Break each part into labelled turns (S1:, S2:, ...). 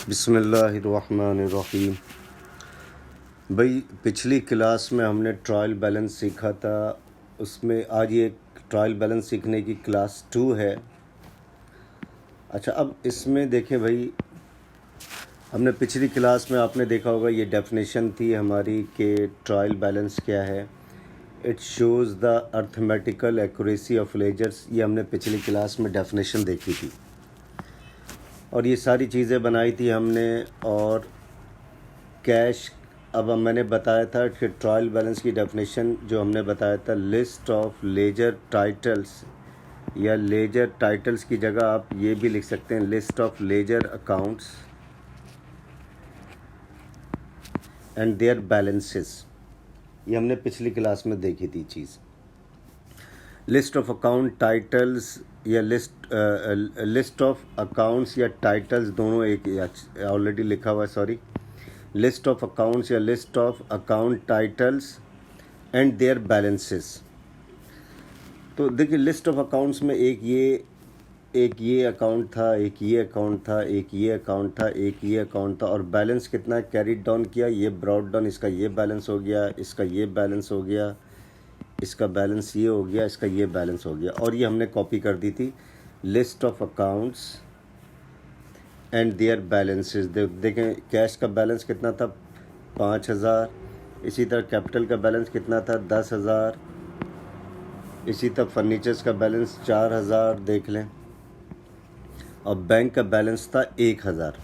S1: बिस्मिल्लाहिर्रहमानिर्रहीम। भाई पिछली क्लास में हमने ट्रायल बैलेंस सीखा था, उसमें आज ये ट्रायल बैलेंस सीखने की क्लास 2 है। अच्छा, अब इसमें देखें भाई, हमने पिछली क्लास में आपने देखा होगा ये डेफिनेशन थी हमारी कि ट्रायल बैलेंस क्या है। It shows the arithmetical accuracy of ledgers. ये हमने पिछली क्लास में डेफिनेशन देखी थी और ये सारी चीज़ें बनाई थी हमने। और कैश, अब मैंने बताया था कि ट्रायल बैलेंस की डेफिनेशन जो हमने बताया था, लिस्ट ऑफ लेजर टाइटल्स, या लेजर टाइटल्स की जगह आप ये भी लिख सकते हैं list of ledger accounts and their balances. ये हमने पिछली क्लास में देखी थी चीज़। लिस्ट ऑफ अकाउंट टाइटल्स या लिस्ट ऑफ अकाउंट्स या टाइटल्स दोनों एक ऑलरेडी लिखा हुआ है, सॉरी। लिस्ट ऑफ अकाउंट्स या list of account titles and their balances. तो देखिए, लिस्ट ऑफ अकाउंट्स में एक ये अकाउंट था, एक ये अकाउंट था, एक ये अकाउंट था, एक ये अकाउंट था, और बैलेंस कितना कैरीड डाउन किया, ये ब्रॉड डाउन, इसका ये बैलेंस हो गया, इसका ये बैलेंस हो गया, इसका बैलेंस ये हो गया, इसका ये बैलेंस हो गया। और ये हमने कॉपी कर दी थी list of accounts and their balances. देखें, कैश का बैलेंस कितना था, 5,000। इसी तरह कैपिटल का बैलेंस कितना था, 10,000। इसी तरह फर्नीचर्स का बैलेंस 4,000 देख लें, और बैंक का बैलेंस था 1,000।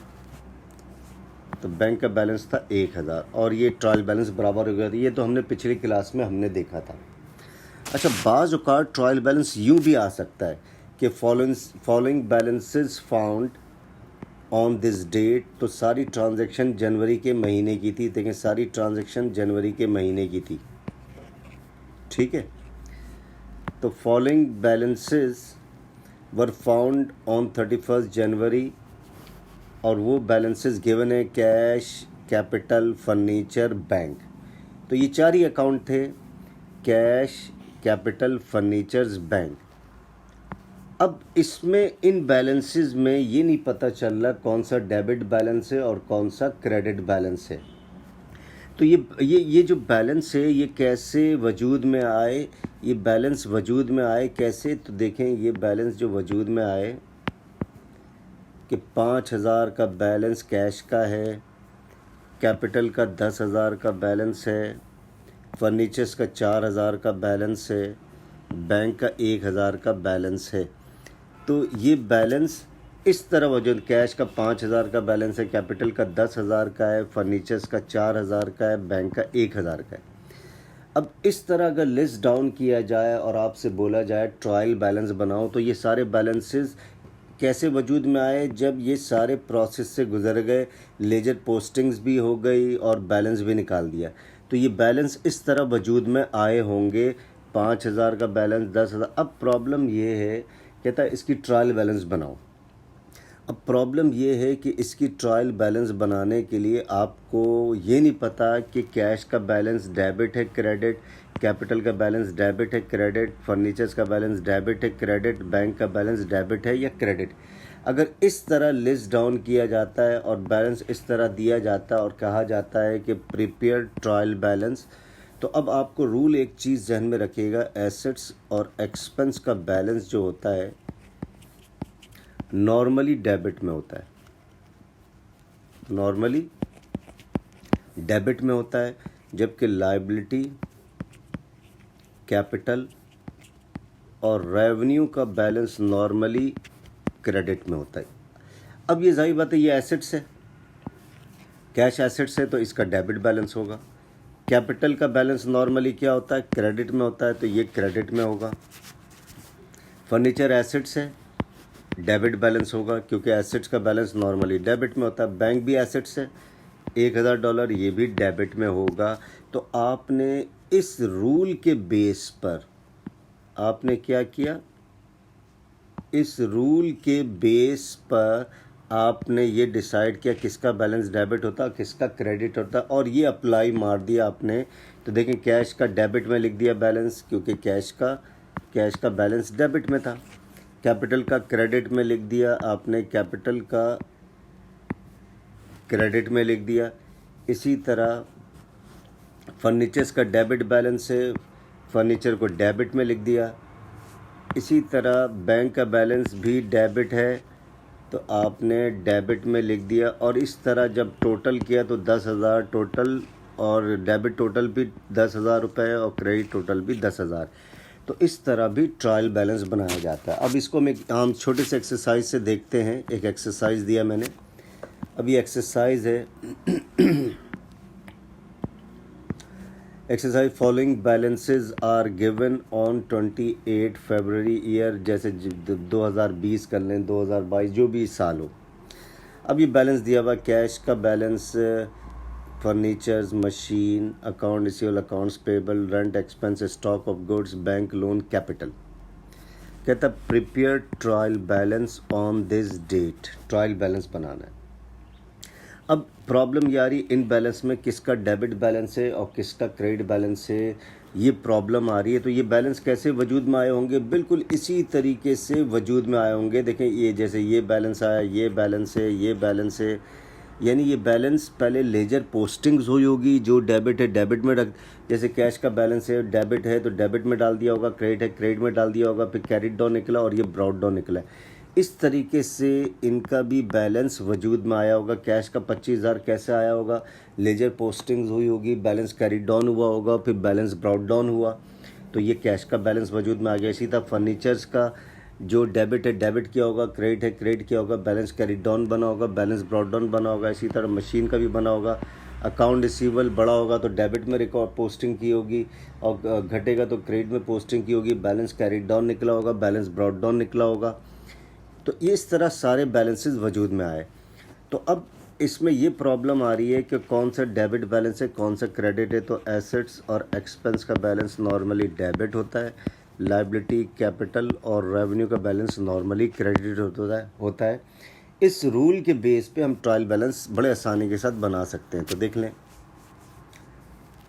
S1: तो बैंक का बैलेंस था 1,000 और ये ट्रायल बैलेंस बराबर हो गया था। ये तो हमने पिछली क्लास में हमने देखा था। अच्छा, बाज़ औक़ात ट्रायल बैलेंस यूँ भी आ सकता है कि following balances found on this date. तो सारी ट्रांजैक्शन जनवरी के महीने की थी। देखें, सारी ट्रांजैक्शन जनवरी के महीने की थी, ठीक है। तो following balances were found on 31 जनवरी, और वो बैलेंसेस गिवन है कैश, कैपिटल, फर्नीचर, बैंक। तो ये 4 ही अकाउंट थे, कैश, कैपिटल, फर्नीचर्स, बैंक। अब इसमें इन बैलेंसेस में ये नहीं पता चल रहा कौन सा डेबिट बैलेंस है और कौन सा क्रेडिट बैलेंस है। तो ये जो बैलेंस है ये कैसे वजूद में आए, ये बैलेंस वजूद में आए कैसे। तो देखें, ये बैलेंस जो वजूद में आए कि 5,000 का बैलेंस कैश का है, कैपिटल का 10,000 का बैलेंस है, फर्नीचर्स का 4,000 का बैलेंस है, बैंक का 1,000 का बैलेंस है। तो ये बैलेंस इस तरह वजूद, कैश का 5,000 का बैलेंस है, कैपिटल का 10,000 का है, फर्नीचर्स का 4,000 का है, बैंक का 1,000 का है। अब इस तरह अगर लिस्ट डाउन किया जाए और आपसे बोला जाए ट्रायल बैलेंस बनाओ, तो ये सारे बैलेंसेस कैसे वजूद में आए, जब ये सारे प्रोसेस से गुजर गए, लेजर पोस्टिंग्स भी हो गई और बैलेंस भी निकाल दिया। तो ये बैलेंस इस तरह वजूद में आए होंगे, 5,000 का बैलेंस, 10,000। अब प्रॉब्लम ये है, कहता है इसकी ट्रायल बैलेंस बनाओ। अब प्रॉब्लम ये है कि इसकी ट्रायल बैलेंस बनाने के लिए आपको ये नहीं पता कि कैश का बैलेंस डेबिट है क्रेडिट, कैपिटल का बैलेंस डेबिट है क्रेडिट, फर्नीचर्स का बैलेंस डेबिट है क्रेडिट, बैंक का बैलेंस डेबिट है या क्रेडिट। अगर इस तरह लिस्ट डाउन किया जाता है और बैलेंस इस तरह दिया जाता है और कहा जाता है कि प्रिपेयर ट्रायल बैलेंस, तो अब आपको रूल एक चीज़ जहन में रखिएगा, एसेट्स और एक्सपेंस का बैलेंस जो होता है नॉर्मली डेबिट में होता है, नॉर्मली डेबिट में होता है, जबकि लायबिलिटी, कैपिटल और रेवेन्यू का बैलेंस नॉर्मली क्रेडिट में होता है। अब ये जाहिर बात है, ये एसेट्स है, कैश एसेट्स है, तो इसका डेबिट बैलेंस होगा। कैपिटल का बैलेंस नॉर्मली क्या होता है, क्रेडिट में होता है, तो ये क्रेडिट में होगा। फर्नीचर एसेट्स है, डेबिट बैलेंस होगा क्योंकि एसेट्स का बैलेंस नॉर्मली डेबिट में होता है। बैंक भी एसेट्स है, $1,000, ये भी डेबिट में होगा। तो आपने इस रूल के बेस पर आपने क्या किया, इस रूल के बेस पर आपने ये डिसाइड किया किसका बैलेंस डेबिट होता है, किसका क्रेडिट होता है, और ये अप्लाई मार दिया आपने। तो देखें, कैश का डेबिट में लिख दिया बैलेंस क्योंकि कैश का बैलेंस डेबिट में था। कैपिटल का क्रेडिट में लिख दिया आपने, कैपिटल का क्रेडिट में लिख दिया। इसी तरह फर्नीचर्स का डेबिट बैलेंस है, फर्नीचर को डेबिट में लिख दिया। इसी तरह बैंक का बैलेंस भी डेबिट है तो आपने डेबिट में लिख दिया। और इस तरह जब टोटल किया तो 10,000 टोटल, और डेबिट टोटल भी 10,000 रुपये और क्रेडिट टोटल भी 10,000। तो इस तरह भी ट्रायल बैलेंस बनाया जाता है। अब इसको हम छोटे से एक्सरसाइज से देखते हैं। एक एक्सरसाइज दिया मैंने, अब ये एक्सरसाइज है exercise following balances are given on 28 फरवरी ईयर, जैसे 2020 कर लें, 2022 जो भी साल हो। अब ये बैलेंस दिया हुआ, कैश का balance, furnitures, machine, account receivable, accounts payable, rent expense, stock of goods, bank loan, capital. कहता prepare trial balance on this date, trial balance बनाना है। अब प्रॉब्लम ये आ रही, इन बैलेंस में किसका डेबिट बैलेंस है और किसका क्रेडिट बैलेंस है, ये प्रॉब्लम आ रही है। तो ये बैलेंस कैसे वजूद में आए होंगे? बिल्कुल इसी तरीके से वजूद में आए होंगे। देखें, ये जैसे ये बैलेंस आया, ये बैलेंस है, ये बैलेंस है, यानी ये बैलेंस पहले लेजर पोस्टिंग्स हुई होगी। जो डेबिट है डेबिट में रख, जैसे कैश का बैलेंस है, डेबिट है तो डेबिट में डाल दिया होगा, क्रेडिट है क्रेडिट में डाल दिया होगा, फिर कैरिड डाउन निकला और ये ब्रॉड डाउन निकला है। इस तरीके से इनका भी बैलेंस वजूद में आया होगा। कैश का 25,000 कैसे आया होगा? लेजर पोस्टिंग्स हुई होगी, बैलेंस कैरी डाउन हुआ होगा, फिर बैलेंस ब्रॉड डाउन हुआ, तो ये कैश का बैलेंस वजूद में आ गया। इसी तरह फर्नीचर्स का जो डेबिट है डेबिट किया होगा, क्रेडिट है क्रेडिट किया होगा, बैलेंस कैरी डाउन बना होगा, बैलेंस ब्रॉड डाउन बना होगा। इसी तरह मशीन का भी बना होगा। अकाउंट रिसीवेबल बड़ा होगा तो डेबिट में रिकॉर्ड पोस्टिंग की होगी, और घटेगा तो क्रेडिट में पोस्टिंग की होगी। बैलेंस कैरी डाउन निकला होगा, बैलेंस ब्रॉड डाउन निकला होगा। तो ये इस तरह सारे बैलेंसेस वजूद में आए। तो अब इसमें ये प्रॉब्लम आ रही है कि कौन सा डेबिट बैलेंस है, कौन सा क्रेडिट है। तो एसेट्स और एक्सपेंस का बैलेंस नॉर्मली डेबिट होता है, लायबिलिटी, कैपिटल और रेवेन्यू का बैलेंस नॉर्मली क्रेडिट होता है। इस रूल के बेस पे हम ट्रायल बैलेंस बड़े आसानी के साथ बना सकते हैं। तो देख लें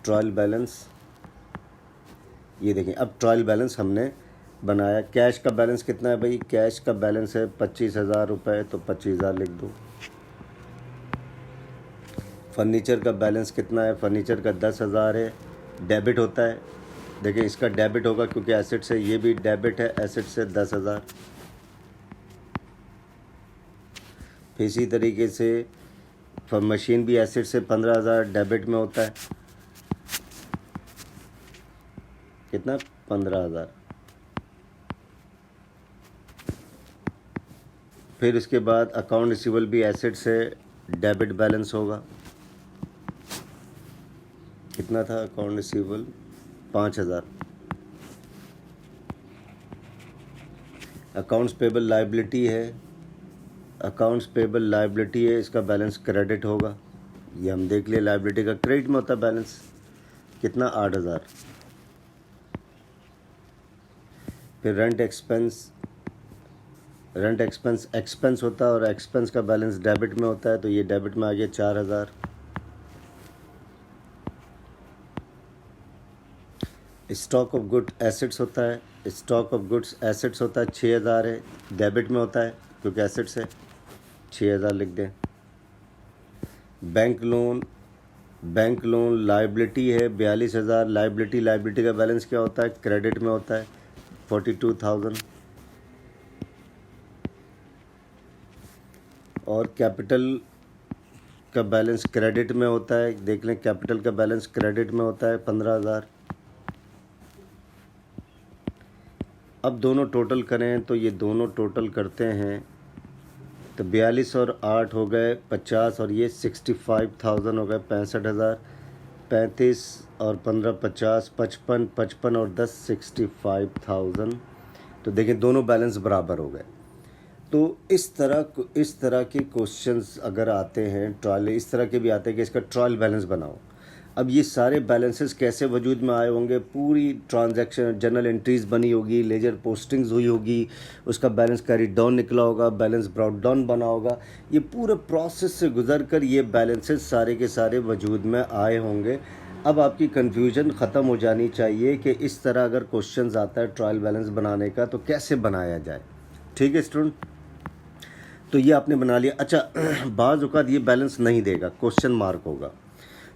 S1: ट्रायल बैलेंस, ये देखें, अब ट्रायल बैलेंस हमने बनाया। कैश का बैलेंस कितना है भाई? कैश का बैलेंस है 25,000 रुपये, तो 25,000 लिख दो। फर्नीचर का बैलेंस कितना है? फर्नीचर का 10,000 है, डेबिट होता है। देखिए इसका डेबिट होगा क्योंकि एसेट से, ये भी डेबिट है, एसेट से 10,000। फिर इसी तरीके से मशीन भी एसेट से 15,000 डेबिट में होता है। कितना? 15,000। फिर इसके बाद अकाउंट रिसीवेबल भी एसेट से डेबिट बैलेंस होगा। कितना था account receivable? 5,000। Accounts payable liability है, अकाउंट्स पेबल लायबिलिटी है, इसका बैलेंस क्रेडिट होगा। ये हम देख लिए, लायबिलिटी का क्रेडिट में होता है बैलेंस। कितना? 8,000। फिर rent expense, rent expense expense होता है और एक्सपेंस का बैलेंस डेबिट में होता है, तो ये डेबिट में आ गया 4,000। स्टॉक ऑफ गुड एसेट्स होता है, स्टॉक ऑफ गुड्स एसेट्स होता है, 6,000 है, डेबिट में होता है क्योंकि एसेट्स है, 6,000 लिख दें। Bank loan, bank loan liability है 42,000, लायबिलिटी का बैलेंस क्या होता है? क्रेडिट में होता है, 42,000। और कैपिटल का बैलेंस क्रेडिट में होता है, देख लें कैपिटल का बैलेंस क्रेडिट में होता है, 15,000। अब दोनों टोटल करें तो ये दोनों टोटल करते हैं तो 42 और 8 हो गए 50, और ये 65,000 हो गए 65,000। 35 और 15 50, 55, 55 और 10 65,000। तो देखें दोनों बैलेंस बराबर हो गए। तो इस तरह के क्वेश्चंस अगर आते हैं, ट्रायल इस तरह के भी आते हैं कि इसका ट्रायल बैलेंस बनाओ। अब ये सारे बैलेंसेस कैसे वजूद में आए होंगे? पूरी ट्रांजैक्शन जर्नल एंट्रीज बनी होगी, लेजर पोस्टिंग्स हुई होगी, उसका बैलेंस कैरी डाउन निकला होगा, बैलेंस ब्रॉड डाउन बना होगा। ये पूरे प्रोसेस से गुजर कर ये बैलेंसेस सारे के सारे वजूद में आए होंगे। अब आपकी कन्फ्यूजन ख़त्म हो जानी चाहिए कि इस तरह अगर क्वेश्चंस आता है ट्रायल बैलेंस बनाने का तो कैसे बनाया जाए। ठीक है स्टूडेंट? तो ये आपने बना लिया। अच्छा बाज़ औक़ात ये बैलेंस नहीं देगा, क्वेश्चन मार्क होगा,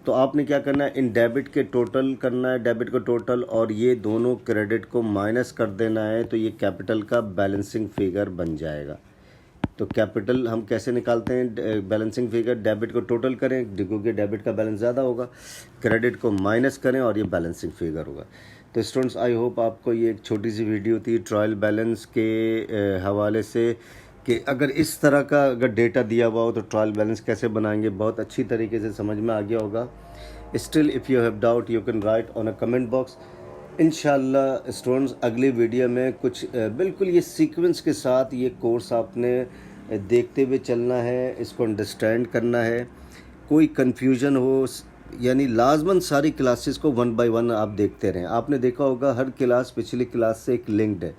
S1: तो आपने क्या करना है, इन डेबिट के टोटल करना है, डेबिट को टोटल, और ये दोनों क्रेडिट को माइनस कर देना है, तो ये कैपिटल का बैलेंसिंग फिगर बन जाएगा। तो कैपिटल हम कैसे निकालते हैं, बैलेंसिंग फिगर, डेबिट को टोटल करें क्योंकि डेबिट का बैलेंस ज़्यादा होगा, क्रेडिट को माइनस करें और ये बैलेंसिंग फिगर होगा। तो स्टूडेंट्स आई होप आपको ये एक छोटी सी वीडियो थी ट्रायल बैलेंस के हवाले से, कि अगर इस तरह का अगर डेटा दिया हुआ हो तो ट्रायल बैलेंस कैसे बनाएंगे, बहुत अच्छी तरीके से समझ में आ गया होगा। Still if you have doubt you can write on a comment box. इंशाल्लाह स्टूडेंट्स अगली वीडियो में कुछ बिल्कुल ये सीक्वेंस के साथ ये कोर्स आपने देखते हुए चलना है, इसको अंडरस्टैंड करना है, कोई कन्फ्यूजन हो यानी लाजमन सारी क्लासेस को 1 बाय 1 आप देखते रहें। आपने देखा होगा हर क्लास पिछली क्लास से एक लिंक्ड है,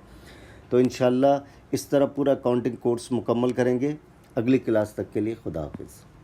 S1: तो इंशाल्लाह इस तरह पूरा अकाउंटिंग कोर्स मुकम्मल करेंगे। अगली क्लास तक के लिए खुदा हाफिज़।